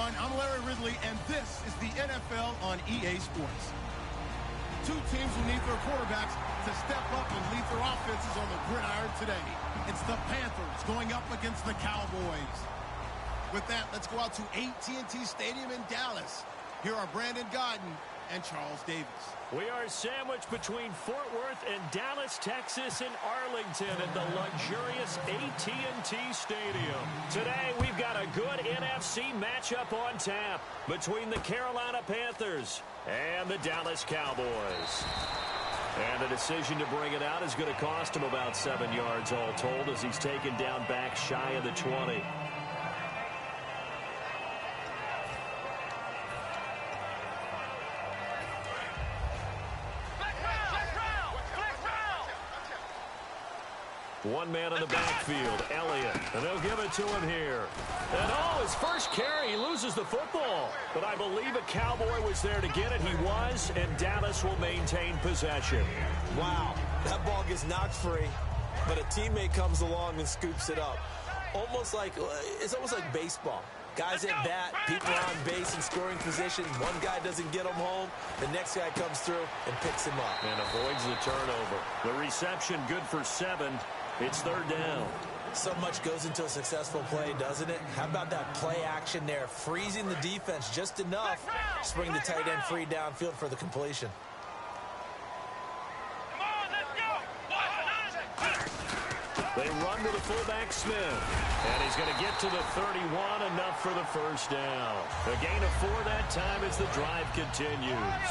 everyone. I'm Larry Ridley, and this is the NFL on EA Sports. Two teams who need their quarterbacks to step up and lead their offenses on the gridiron today. It's the Panthers going up against the Cowboys. With that, let's go out to AT&T Stadium in Dallas. Here are Brandon Gaudin and Charles Davis. We are sandwiched between Fort Worth and Dallas, Texas, and Arlington at the luxurious AT&T Stadium. Today, we've got a good NFC matchup on tap between the Carolina Panthers and the Dallas Cowboys. And the decision to bring it out is going to cost him about 7 yards all told as he's taken down back shy of the 20. One man in the backfield, Elliott, and they'll give it to him here. And his first carry, he loses the football. But I believe a Cowboy was there to get it. He was, and Dallas will maintain possession. Wow, that ball gets knocked free, but a teammate comes along and scoops it up. It's almost like baseball. Guys at bat, people are on base in scoring position. One guy doesn't get him home. The next guy comes through and picks him up. And avoids the turnover. The reception good for 7. It's third down. So much goes into a successful play, doesn't it? How about that play action there? Freezing the defense just enough to bring the tight end free downfield for the completion. They run to the fullback, Smith. And he's going to get to the 31, enough for the first down. A gain of 4 that time as the drive continues.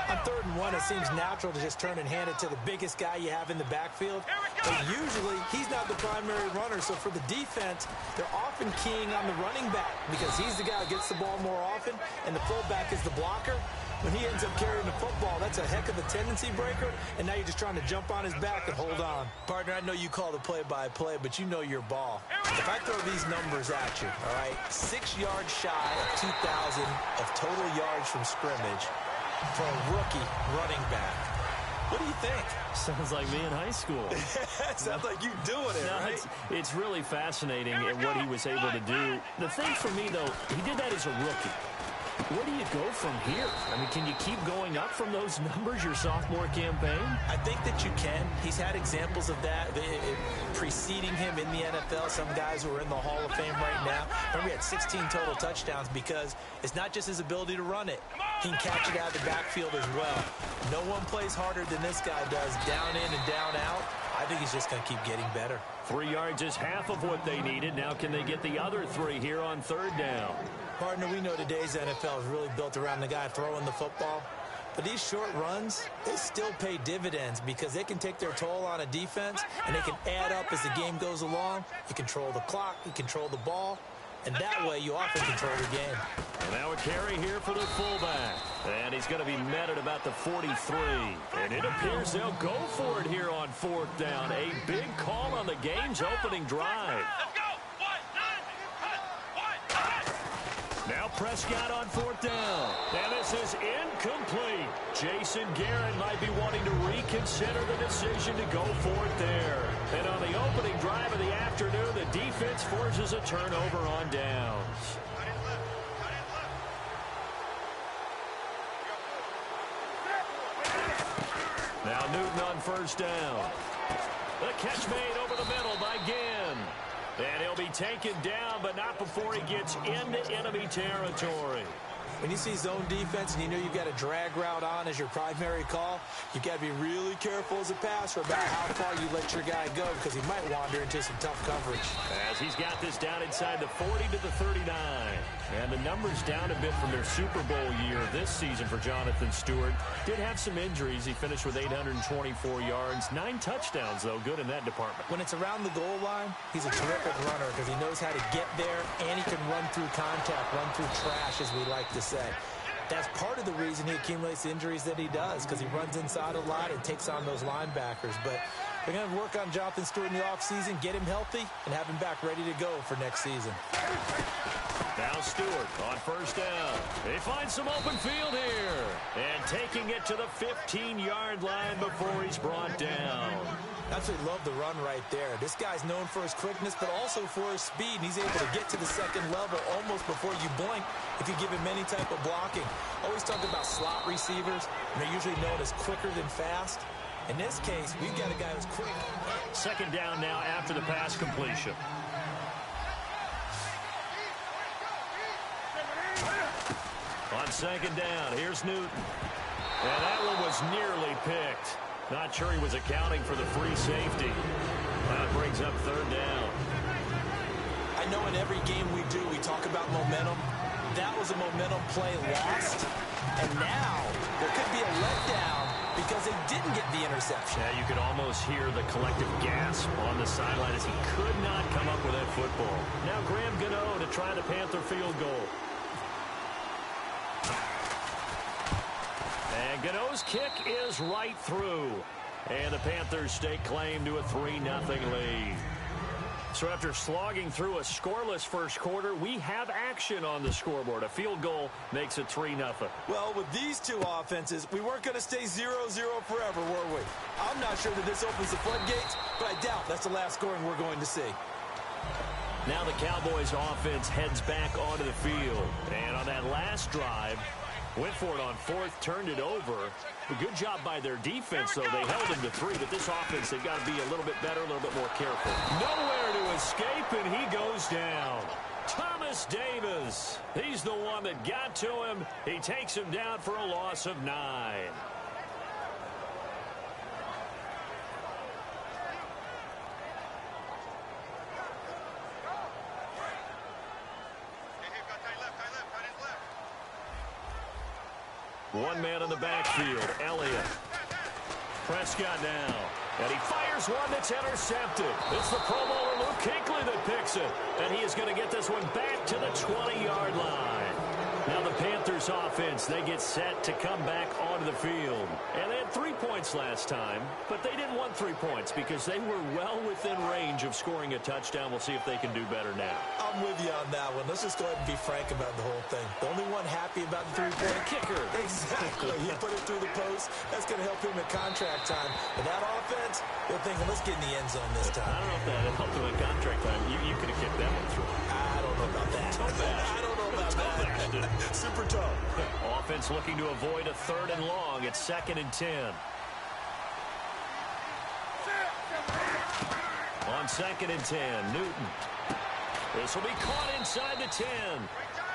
On 3rd and 1, it seems natural to just turn and hand it to the biggest guy you have in the backfield. But usually, he's not the primary runner. So for the defense, they're often keying on the running back because he's the guy who gets the ball more often, and the fullback is the blocker. When he ends up carrying the football, that's a heck of a tendency breaker, and now you're just trying to jump on his back and hold on. Partner, I know you call the play-by-play, but you know your ball. If I throw these numbers at you, all right, 6 yards shy of 2,000 of total yards from scrimmage for a rookie running back. What do you think? Sounds like me in high school. Sounds like you doing it, right? It's really fascinating at what he was able to do. The thing for me, though, he did that as a rookie. Where do you go from here? I mean, can you keep going up from those numbers your sophomore campaign? I think that you can. He's had examples of that preceding him in the NFL. Some guys who are in the Hall of Fame right now. Remember, he had 16 total touchdowns because it's not just his ability to run it. He can catch it out of the backfield as well. No one plays harder than this guy does, down in and down out. I think he's just going to keep getting better. 3 yards is half of what they needed. Now can they get the other 3 here on 3rd down? Partner, we know today's NFL is really built around the guy throwing the football. But these short runs, they still pay dividends because they can take their toll on a defense and they can add up as the game goes along. You control the clock, you control the ball, and that way you often control the game. And now a carry here for the fullback. And he's going to be met at about the 43. And it appears they'll go for it here on 4th down. A big call on the game's opening drive. Now Prescott on 4th down. And this is incomplete. Jason Garrett might be wanting to reconsider the decision to go for it there. And on the opening drive of the afternoon, the defense forces a turnover on downs. Now Newton on 1st down. The catch made over the middle by Ginn. And he'll be taken down, but not before he gets into enemy territory. When you see zone defense and you know you've got a drag route on as your primary call, you've got to be really careful as a passer about how far you let your guy go because he might wander into some tough coverage. As he's got this down inside the 40 to the 39. And the numbers down a bit from their Super Bowl year this season for Jonathan Stewart. Did have some injuries. He finished with 824 yards. 9 touchdowns, though. Good in that department. When it's around the goal line, he's a terrific runner because he knows how to get there and he can run through contact, run through trash, as we like to say. That's part of the reason he accumulates the injuries that he does because he runs inside a lot and takes on those linebackers. But they're going to work on Jonathan Stewart in the offseason, get him healthy, and have him back ready to go for next season. Now Stewart on 1st down. They find some open field here. And taking it to the 15-yard line before he's brought down. That's what I love the run right there. This guy's known for his quickness, but also for his speed. And he's able to get to the second level almost before you blink if you give him any type of blocking. Always talk about slot receivers, and they're usually known as quicker than fast. In this case, we've got a guy who's quick. Second down now after the pass completion. On second down, here's Newton. And that one was nearly picked. Not sure he was accounting for the free safety. That brings up third down. I know in every game we do, we talk about momentum. That was a momentum play lost. And now there could be a letdown because they didn't get the interception. Yeah, you could almost hear the collective gasp on the sideline as he could not come up with that football. Now Graham Gano to try the Panther field goal. And Gano's kick is right through. And the Panthers stake claim to a 3-0 lead. So after slogging through a scoreless first quarter, we have action on the scoreboard. A field goal makes it 3-0. Well, with these two offenses, we weren't going to stay 0-0 forever, were we? I'm not sure that this opens the floodgates, but I doubt that's the last scoring we're going to see. Now the Cowboys offense heads back onto the field. And on that last drive, went for it on fourth, turned it over. A good job by their defense, though. They held him to 3, but this offense, they've got to be a little bit better, a little bit more careful. Nowhere to escape, and he goes down. Thomas Davis. He's the one that got to him. He takes him down for a loss of 9. One man in the backfield, Elliott. Prescott now. And he fires one that's intercepted. It's the Pro Bowler Luke Kuechly that picks it. And he is going to get this one back to the 20-yard line. Now the Panthers offense, they get set to come back onto the field. And they had 3 points last time, but they didn't want 3 points because they were well within range of scoring a touchdown. We'll see if they can do better now. I'm with you on that one. Let's just go ahead and be frank about the whole thing. The only one happy about the three-point kicker. Exactly. He put it through the post. That's going to help him at contract time. But that offense, they're thinking, let's get in the end zone this time. I don't know if that helped him at contract time. You could have kicked that one through. I don't know about that. I don't know about that. Super tough. Offense looking to avoid a 3rd and long. It's 2nd and 10. On 2nd and 10, Newton. This will be caught inside the 10.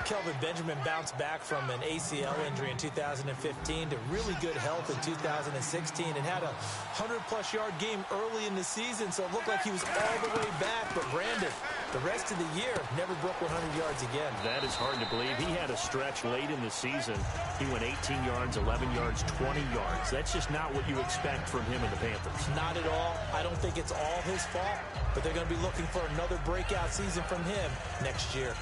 Kelvin Benjamin bounced back from an ACL injury in 2015 to really good health in 2016 and had a 100-plus yard game early in the season, so it looked like he was all the way back. But Brandon, the rest of the year, never broke 100 yards again. That is hard to believe. He had a stretch late in the season. He went 18 yards, 11 yards, 20 yards. That's just not what you expect from him and the Panthers. Not at all. I don't think it's all his fault, but they're going to be looking for another breakout season from him next year.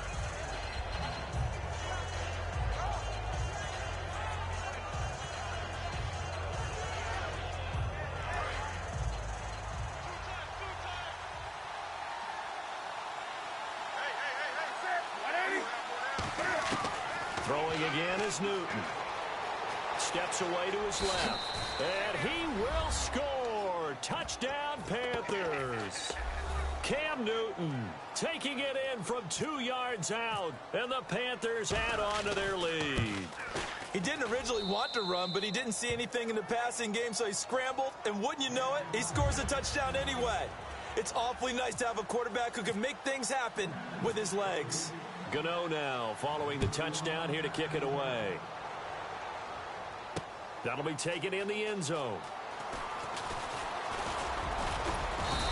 Throwing again is Newton. Steps away to his left. And he will score. Touchdown, Panthers. Cam Newton taking it in from 2 yards out. And the Panthers add on to their lead. He didn't originally want to run, but he didn't see anything in the passing game, so he scrambled. And wouldn't you know it, he scores a touchdown anyway. It's awfully nice to have a quarterback who can make things happen with his legs. Gano now following the touchdown here to kick it away. That'll be taken in the end zone.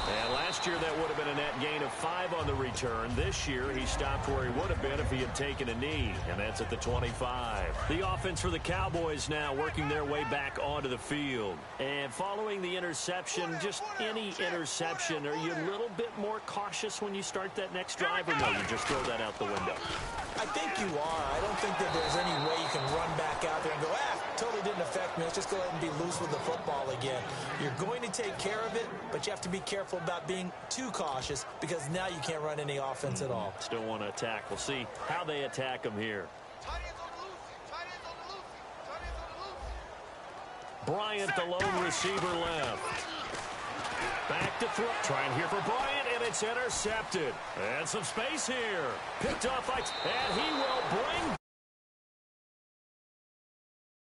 And last year that would have been a net gain of 5 on the return. This year he stopped where he would have been if he had taken a knee, and that's at the 25. The offense for the Cowboys now working their way back onto the field. And following the interception, just any interception, are you a little bit more cautious when you start that next drive, or no, you just throw that out the window? I think you are. I don't think that there's any way you can run back out there and go, totally didn't affect me. Let's just go ahead and be loose with the football again. You're going to take care of it, but you have to be careful about being too cautious because now you can't run any offense at all. Still want to attack. We'll see how they attack him here. Bryant, the lone receiver left. back to throw. Trying here for Bryant, and it's intercepted. And some space here. Picked off by... And he will